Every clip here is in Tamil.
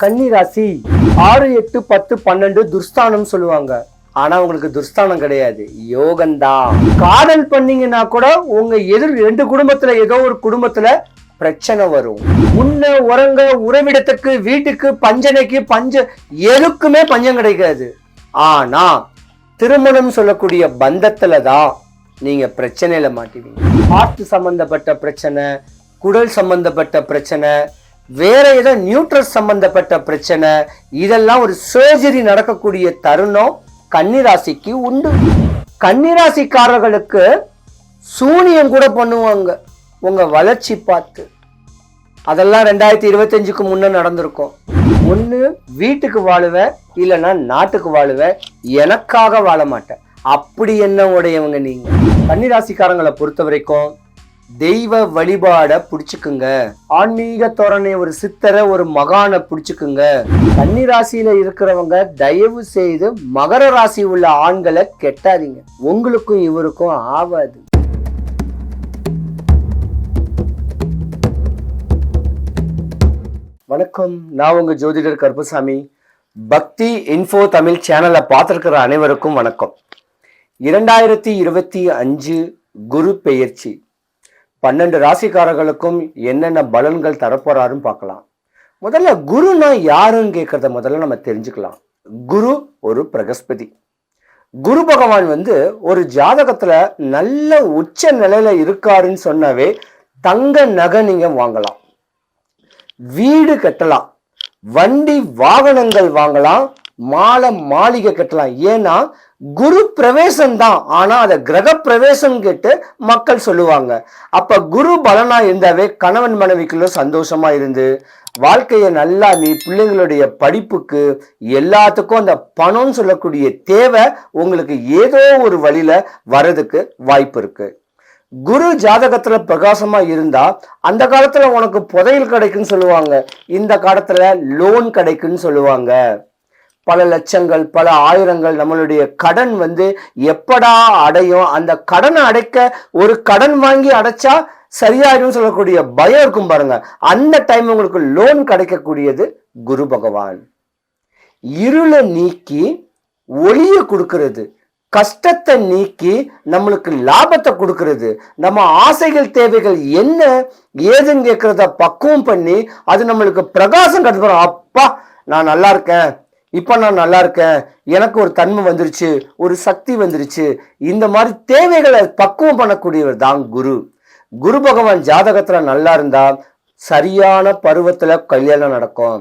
கன்னி ராசி 6, 8, 10, 12 துர்ஸ்தானம் சொல்லுவாங்க. ஆனா உங்களுக்கு துர்ஸ்தானம் கிடையாது, யோகம்தான். காதல் பண்ணீங்கன்னா கூட உங்க எதிர் 2 குடும்பத்துல ஏதோ ஒரு குடும்பத்துல பிரச்சனை வரும். உன்ன உறங்க உறவிடத்துக்கு வீட்டுக்கு பஞ்சனைக்கு எதுக்குமே பஞ்சம் கிடைக்காது. ஆனா திருமணம் சொல்லக்கூடிய பந்தத்துல தான் நீங்க பிரச்சனையில மாட்டுவீங்க. ஹார்ட் சம்பந்தப்பட்ட பிரச்சனை, குடல் சம்பந்தப்பட்ட பிரச்சனை, வேற ஏதோ நியூட்ரஸ் சம்பந்தப்பட்ட பிரச்சனை, இதெல்லாம் ஒரு சர்ஜரி நடக்கக்கூடிய தருணம் கன்னிராசிக்கு உண்டு. கன்னிராசிக்காரர்களுக்கு சூனியம் கூட பண்ணுவாங்க உங்க வளர்ச்சி பார்த்து. அதெல்லாம் 2025க்கு முன்ன நடந்திருக்கும். ஒண்ணு வீட்டுக்கு வாழுவேன், இல்லைன்னா நாட்டுக்கு வாழுவேன், எனக்காக வாழ மாட்டேன். அப்படி என்ன உடையவங்க நீங்க. கன்னிராசிக்காரங்களை பொறுத்த வரைக்கும் தெய்வ வழிபாட பிடிச்சுக்குங்க. ஆன்மீக தோரணை, ஒரு சித்தரை, ஒரு மகானை பிடிச்சுக்குங்க. கன்னிராசியில இருக்கிறவங்க தயவு செய்து மகர ராசி உள்ள ஆண்களை கெட்டாதீங்க. உங்களுக்கும் இவருக்கும் ஆவாது. வணக்கம், நான் உங்க ஜோதிடர் கருப்பசாமி. பக்தி இன்ஃபோ தமிழ் சேனலை பார்த்திருக்கிற அனைவருக்கும் வணக்கம். 2025 குரு பெயர்ச்சி 12 ராசிக்காரர்களுக்கும் என்னென்ன பலன்கள் தரப்போறாருன்னு பார்க்கலாம். முதல்ல குருனா யாருன்னு கேட்கறத முதல்ல நம்ம தெரிஞ்சுக்கலாம். குரு ஒரு பிரகஸ்பதி. குரு பகவான் ஒரு ஜாதகத்துல நல்ல உச்ச நிலையில இருக்காருன்னு சொன்னாவே தங்க நகை நீங்க வாங்கலாம், வீடு கட்டலாம், வண்டி வாகனங்கள் வாங்கலாம், மாளிகை கட்டலாம். ஏன்னா குரு பிரவேசம் தான், ஆனா அத கிரக பிரவேசம் கேட்டு மக்கள் சொல்லுவாங்க. அப்ப குரு பலனா இருந்தாவே கணவன் மனைவிக்குள்ள சந்தோஷமா இருந்து வாழ்க்கைய நல்லா, நீ பிள்ளைங்களுடைய படிப்புக்கு எல்லாத்துக்கும் அந்த பணம்னு சொல்லக்கூடிய தேவை உங்களுக்கு ஏதோ ஒரு வழியில வர்றதுக்கு வாய்ப்பு இருக்கு. குரு ஜாதகத்துல பிரகாசமா இருந்தா அந்த காலத்துல உனக்கு புதையல் கிடைக்குன்னு சொல்லுவாங்க, இந்த காலத்துல லோன் கிடைக்குன்னு சொல்லுவாங்க. பல லட்சங்கள், பல ஆயிரங்கள் நம்மளுடைய கடன் எப்படா அடையும், அந்த கடனை அடைக்க ஒரு கடன் வாங்கி அடைச்சா சரியாயிடும் சொல்லக்கூடிய பயம் இருக்கும் பாருங்க. அந்த டைம் உங்களுக்கு லோன் கிடைக்கக்கூடியது குரு பகவான். இருளை நீக்கி ஒளிய கொடுக்கிறது, கஷ்டத்தை நீக்கி நம்மளுக்கு லாபத்தை கொடுக்கிறது, நம்ம ஆசைகள் தேவைகள் என்ன ஏதுன்னு கேட்கறத பக்குவம் பண்ணி அது நம்மளுக்கு பிரகாசம் கிடைக்கும். அப்பா நான் நல்லா இருக்கேன், இப்ப நான் நல்லா இருக்கேன், எனக்கு ஒரு தன்மை வந்துருச்சு, ஒரு சக்தி வந்துருச்சு, இந்த மாதிரி தேவைகளை பக்குவம் பண்ணக்கூடியவர் தான் குரு. குரு பகவான் ஜாதகத்துல நல்லா இருந்தா சரியான பருவத்துல கல்யாணம் நடக்கும்,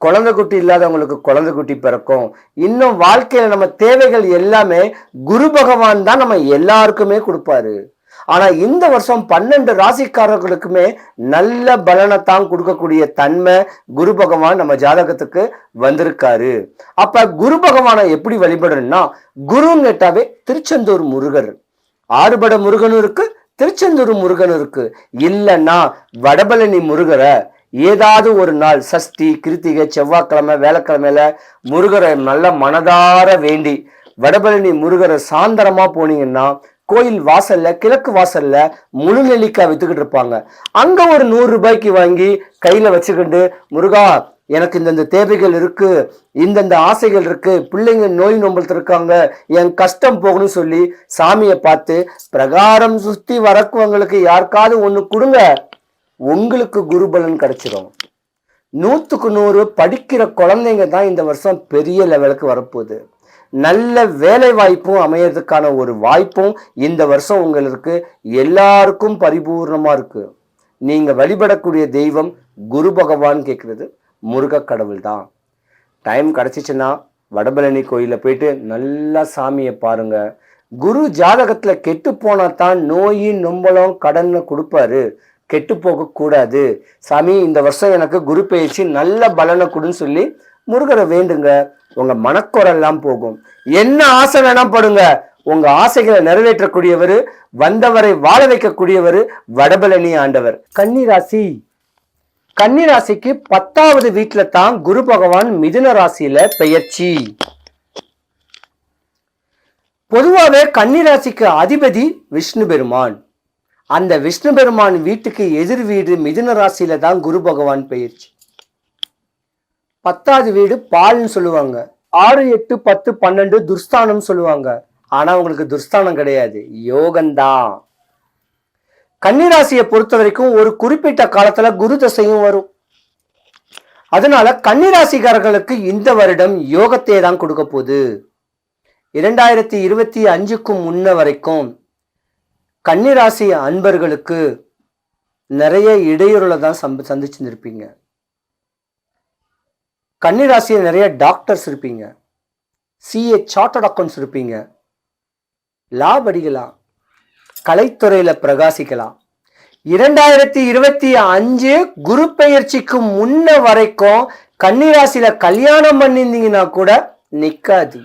குழந்தை குட்டி இல்லாதவங்களுக்கு குழந்தை குட்டி பிறக்கும். இன்னும் வாழ்க்கையில நம்ம தேவைகள் எல்லாமே குரு பகவான் தான் நம்ம எல்லாருக்குமே கொடுப்பாரு. ஆனா இந்த வருஷம் 12 ராசிக்காரர்களுக்குமே நல்ல பலனைத்தான் கொடுக்கக்கூடிய தன்மை குரு பகவான் நம்ம ஜாதகத்துக்கு வந்திருக்காரு. அப்ப குரு பகவானை எப்படி வழிபடுறதுன்னா, குருன்னு கேட்டாவே திருச்செந்தூர் முருகர், ஆறுபட முருகனும் இருக்கு, திருச்செந்தூர் முருகன் இருக்கு. இல்லைன்னா வடபழனி முருகரை ஏதாவது ஒரு நாள் சஷ்டி, கிருத்திகை, செவ்வாய்க்கிழமை, வேலைக்கிழமையில முருகரை நல்ல மனதார வேண்டி வடபழனி முருகரை சாந்தரமா போனீங்கன்னா கோயில் வாசல்ல, கிழக்கு வாசல்ல முழு நெல்லிக்காய் வித்துக்கிட்டு இருப்பாங்க. அங்க ஒரு 100 ரூபாய்க்கு வாங்கி கையில வச்சுக்கிட்டு, முருகா எனக்கு இந்தந்த தேவைகள் இருக்கு, இந்தந்த ஆசைகள் இருக்கு, பிள்ளைங்க நோய் நொம்பலத்து இருக்காங்க, என் கஷ்டம் போகணும்னு சொல்லி சாமியை பார்த்து பிரகாரம் சுத்தி வரக்குவங்களுக்கு யாருக்காவது ஒண்ணு கொடுங்க, உங்களுக்கு குருபலன் கிடைச்சிடும். 100க்கு 100 படிக்கிற குழந்தைங்க தான் இந்த வருஷம் பெரிய லெவலுக்கு வரப்போகுது. நல்ல வேலை வாய்ப்பும் அமையறதுக்கான ஒரு வாய்ப்பும் இந்த வருஷம் உங்களுக்கு எல்லாருக்கும் பரிபூர்ணமா இருக்கு. நீங்க வழிபடக்கூடிய தெய்வம் குரு பகவான் கேட்கறது முருக கடவுள் தான். டைம் கிடைச்சிச்சுன்னா வடபழனி கோயில போயிட்டு நல்லா சாமியை பாருங்க. குரு ஜாதகத்துல கெட்டு போனா தான் நோய் நொம்பலம் கடன் கொடுப்பாரு, கெட்டு போக கூடாது. சாமி இந்த வருஷம் எனக்கு குரு பயிற்சி நல்ல பலனை கொடுன்னு சொல்லி முருகரை வேண்டுங்க, உங்க மனக்குறெல்லாம் போகும். என்ன ஆசை வேணா படுங்க, உங்க ஆசைகளை நிறைவேற்றக்கூடியவர், வந்தவரை வாழ வைக்கக்கூடியவர் வடபழனி ஆண்டவர். கன்னிராசிக்கு 10வது வீட்டுல தான் குரு பகவான் மிதுன ராசியில பெயர்ச்சி. பொதுவாகவே கன்னிராசிக்கு அதிபதி விஷ்ணு பெருமான். அந்த விஷ்ணு பெருமான் வீட்டுக்கு எதிர் வீடு மிதுன ராசியில தான் குரு பகவான் பெயர்ச்சி. 10வது வீடு பால்னு சொல்லுவாங்க. 6, 8, 10, 12 துர்ஸ்தானம் சொல்லுவாங்க. ஆனா உங்களுக்கு துர்ஸ்தானம் கிடையாது, யோகம்தான். கன்னிராசியை பொறுத்த வரைக்கும் ஒரு குறிப்பிட்ட காலத்துல குரு தசையும் வரும். அதனால கன்னிராசிக்காரர்களுக்கு இந்த வருடம் யோகத்தை தான் கொடுக்க போகுது. 2025க்கு முன்ன வரைக்கும் கன்னிராசி அன்பர்களுக்கு நிறைய இடையூறுல தான் சந்திச்சிருப்பீங்க. கன்னிராசியை நிறைய டாக்டர்ஸ் இருப்பீங்க, CA சார்ட்டர்ட் அக்கௌண்ட்ஸ் இருப்பீங்க, லா படிக்கலாம், கலைத்துறையில பிரகாசிக்கலாம். 2025 குரு பெயர்ச்சிக்கு முன்ன வரைக்கும் கன்னிராசியில கல்யாணம் பண்ணிருந்தீங்கன்னா கூட நிக்காது.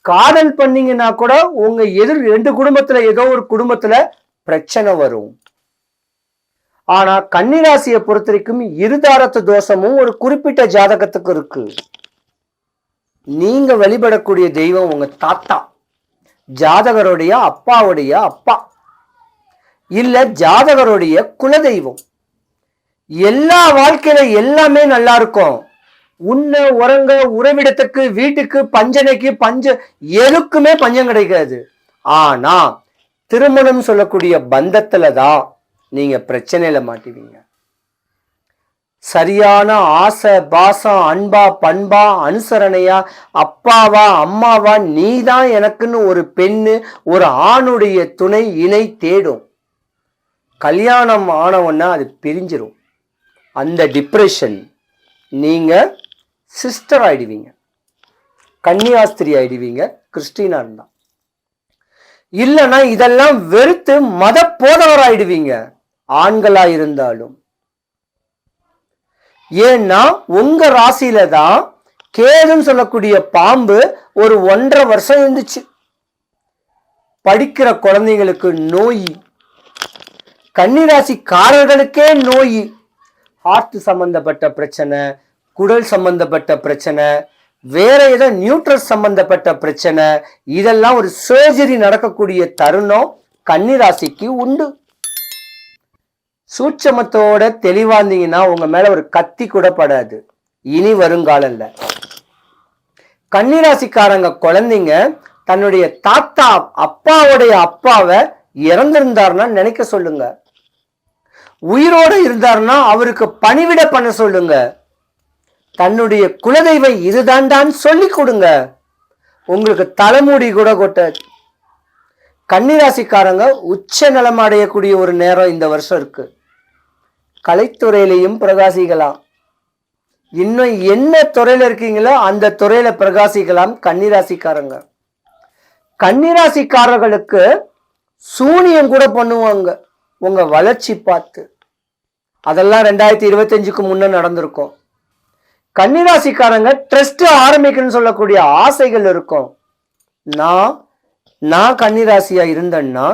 காதல் பண்ணீங்கன்னா கூட உங்க எதிர் 2 குடும்பத்துல ஏதோ ஒரு குடும்பத்துல பிரச்சனை வரும். ஆனா கன்னிராசியை பொறுத்த வரைக்கும் இருதாரத்து தோஷமும் ஒரு குறிப்பிட்ட ஜாதகத்துக்கு இருக்கு. நீங்க வழிபடக்கூடிய தெய்வம் உங்க தாத்தா, ஜாதகருடைய அப்பாவுடைய அப்பா, இல்ல ஜாதகருடைய குலதெய்வம். எல்லா வாழ்க்கையில எல்லாமே நல்லா இருக்கும். உண்ண உறங்க உறவிடத்துக்கு வீட்டுக்கு பஞ்சனைக்கு எதுக்குமே பஞ்சம் கிடைக்காது. ஆனா திருமணம் சொல்லக்கூடிய பந்தத்துலதான் நீங்க பிரச்சனையில மாட்டுவீங்க. சரியான ஆசை பாசம் அன்பா பண்பா அனுசரணையா அப்பாவா அம்மாவா நீதான் எனக்குன்னு ஒரு பெண்ணு ஒரு ஆணுடைய துணை இணை தேடும். கல்யாணம் ஆனவன்னா அது பிரிஞ்சிரும். அந்த டிப்ரெஷன் நீங்க சிஸ்டர் ஆயிடுவீங்க, கன்னியாஸ்திரி ஆயிடுவீங்க கிறிஸ்டினா இருந்தா. இல்லைன்னா இதெல்லாம் வெறுத்து மத போதவர் ஆயிடுவீங்க ஆண்களா இருந்தாலும். ஏன்னா உங்க ராசியில தான் கேதுன்னு சொல்லக்கூடிய பாம்பு ஒரு 1.5 வருஷம் இருந்துச்சு. படிக்கிற குழந்தைங்களுக்கு நோய், கன்னிராசிக்காரர்களுக்கே நோய், ஹார்ட் சம்பந்தப்பட்ட பிரச்சனை, குடல் சம்பந்தப்பட்ட பிரச்சனை, வேற ஏதோ நியூட்ரஸ் சம்பந்தப்பட்ட பிரச்சனை, இதெல்லாம் ஒரு சர்ஜரி நடக்கக்கூடிய தருணம் கன்னிராசிக்கு உண்டு. சூட்சமத்தோட தெளிவாந்தீங்கன்னா உங்க மேல ஒரு கத்தி கூட படாது இனி வருங்காலம்ல. கன்னிராசிக்காரங்க குழந்தைங்க தன்னுடைய தாத்தா அப்பாவுடைய அப்பாவை இறந்திருந்தாருன்னா நினைக்க சொல்லுங்க. உயிரோட இருந்தாருன்னா அவருக்கு பணிவிட பண்ண சொல்லுங்க. தன்னுடைய குலதெய்வம் இதுதான் சொல்லி கொடுங்க. உங்களுக்கு தலைமுடி கூட கொட்டாது. கன்னிராசிக்காரங்க உச்ச நலம் அடையக்கூடிய ஒரு நேரம் இந்த வருஷம் இருக்கு. கலைத்துறையிலையும் பிரகாசிக்கலாம். இன்னும் என்ன துறையில இருக்கீங்களோ அந்த துறையில பிரகாசிக்கலாம் கன்னிராசிக்காரங்க. கன்னிராசிக்காரர்களுக்கு சூனியம் கூட பண்ணுவாங்க உங்க வளர்ச்சி பார்த்து. அதெல்லாம் 2025க்கு முன்ன நடந்திருக்கும். கன்னிராசிக்காரங்க ட்ரஸ்ட் ஆரம்பிக்கணும்னு சொல்லக்கூடிய ஆசைகள் இருக்கும். நான் கன்னிராசியா இருந்தேன்னா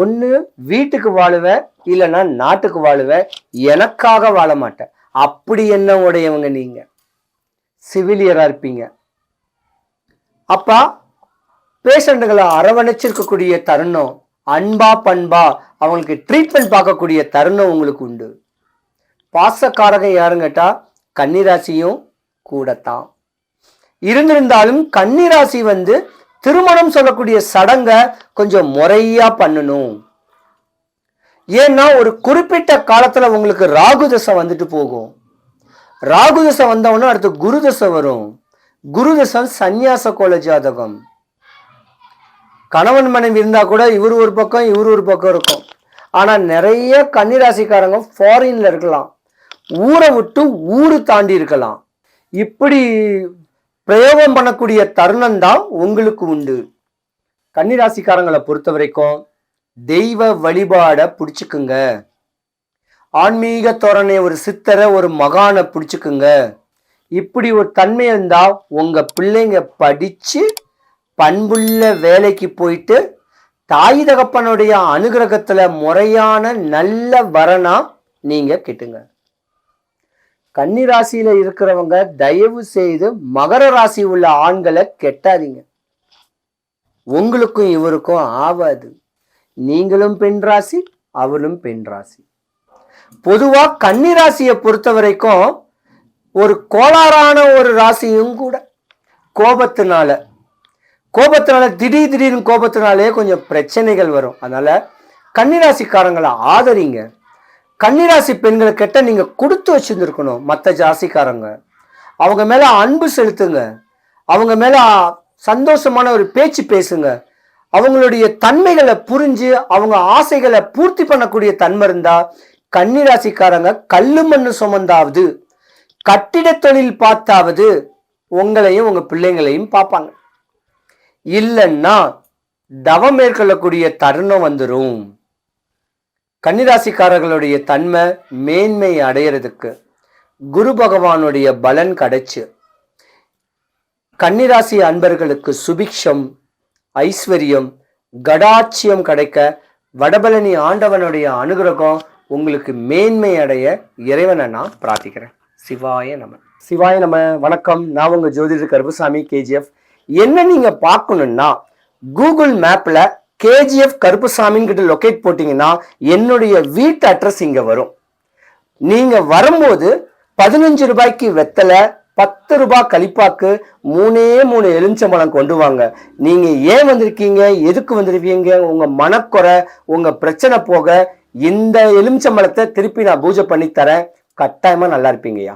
ஒண்ணு வீட்டுக்கு வாழுவேன், இல்லைன்னா நாட்டுக்கு வாழுவேன், எனக்காக வாழ மாட்டேன். அப்படி என்ன உடையவங்க நீங்க, சிவிலியரா இருப்பீங்க. அப்பா பேஷண்ட்டுகளை அரவணைச்சிருக்கக்கூடிய தருணம், அன்பா பண்பா அவங்களுக்கு ட்ரீட்மெண்ட் பார்க்கக்கூடிய தருணம் உங்களுக்கு உண்டு. பாசக்காரங்க யாருன்னு கேட்டா கன்னிராசியும் கூடத்தான். இருந்திருந்தாலும் கன்னிராசி திருமணம் சொல்லக்கூடிய சடங்க கொஞ்சம் முறையா பண்ணணும். ஏன்னா ஒரு குறிப்பிட்ட காலத்துல உங்களுக்கு ராகு தசை வந்துட்டு போகும். ராகு தசை வந்தவொன்னா அடுத்து குரு தசை வரும். குரு தசை சந்நியாச கோல ஜாதகம். கணவன் மனைவி இருந்தா கூட இவர் ஒரு பக்கம் இவர் ஒரு பக்கம் இருக்கும். ஆனா நிறைய கன்னிராசிக்காரங்க ஃபாரின்ல இருக்கலாம், ஊரை விட்டு ஊரு தாண்டி இருக்கலாம். இப்படி பிரயோகம் பண்ணக்கூடிய தருணம் தான் உங்களுக்கு உண்டு. கன்னிராசிக்காரங்களை பொறுத்த வரைக்கும் தெய்வ வழிபாட பிடிச்சுக்குங்க. ஆன்மீக தோரணை ஒரு சித்தரை ஒரு மகானை பிடிச்சுக்குங்க. இப்படி ஒரு தன்மை இருந்தா உங்க பிள்ளைங்க படிச்சு பண்புள்ள வேலைக்கு போயிட்டு தாய் தகப்பனுடைய அனுகிரகத்துல முறையான நல்ல வரனா நீங்க கிட்டுங்க. கன்னிராசியில இருக்கிறவங்க தயவு செய்து மகர ராசி உள்ள ஆண்களை கெட்டாதீங்க. உங்களுக்கும் இவருக்கும் ஆவாது. நீங்களும் பெண் ராசி, அவளும் பெண் ராசி. பொதுவா கன்னிராசியை பொறுத்த வரைக்கும் ஒரு கோளாறான ஒரு ராசியும் கூட. கோபத்தினால திடீர்னு கோபத்தினாலே கொஞ்சம் பிரச்சனைகள் வரும். அதனால கன்னிராசிக்காரங்களை ஆதரிங்க. கன்னிராசி பெண்களை கிட்ட நீங்க கொடுத்து வச்சிருந்துருக்கணும். மற்ற ஜாசிக்காரங்க அவங்க மேல அன்பு செலுத்துங்க, அவங்க மேல சந்தோஷமான ஒரு பேச்சு பேசுங்க. அவங்களுடைய தன்மைகளை புரிஞ்சு அவங்க ஆசைகளை பூர்த்தி பண்ணக்கூடிய தன்மை இருந்தா கன்னிராசிக்காரங்க கல்லு மண்ணு சுமந்தாவது கட்டிட தொழில் பார்த்தாவது உங்களையும் உங்க பிள்ளைங்களையும் பார்ப்பாங்க. இல்லைன்னா தவம் மேற்கொள்ளக்கூடிய தருணம் வந்துடும். கன்னிராசிக்காரர்களுடைய தன்மை மேன்மை அடையிறதுக்கு குரு பகவானுடைய பலன் கிடைச்சு கன்னிராசி அன்பர்களுக்கு சுபிக்ஷம், ஐஸ்வர்யம், கடாட்சியம் கிடைக்க வடபழனி ஆண்டவனுடைய அனுகிரகம் உங்களுக்கு மேன்மை அடைய இறைவனை நான் பிரார்த்திக்கிறேன். சிவாய நம. சிவாய நம. வணக்கம். நான் உங்க ஜோதிடர் கருப்புசாமி, கேஜிஎஃப். என்ன நீங்க பார்க்கணும்னா கூகுள் மேப்ல கேஜிஎஃப் கருப்புசாமின்னு கிட்ட லொகேட் போட்டீங்கன்னா என்னுடைய வீட்டு அட்ரஸ் இங்க வரும். நீங்க வரும்போது 15 ரூபாய்க்கு வெத்தலை, 10 ரூபாய் கலிப்பாக்கு, 3 எலுமிச்சம்பழம் கொண்டு வாங்க. நீங்க ஏன் வந்திருக்கீங்க, எதுக்கு வந்திருக்கீங்க, உங்க மனக்குறை, உங்க பிரச்சனை போக இந்த எலுமிச்சம்பழத்தை திருப்பி நான் பூஜை பண்ணி தரேன். கட்டாயமா நல்லா இருப்பீங்கய்யா.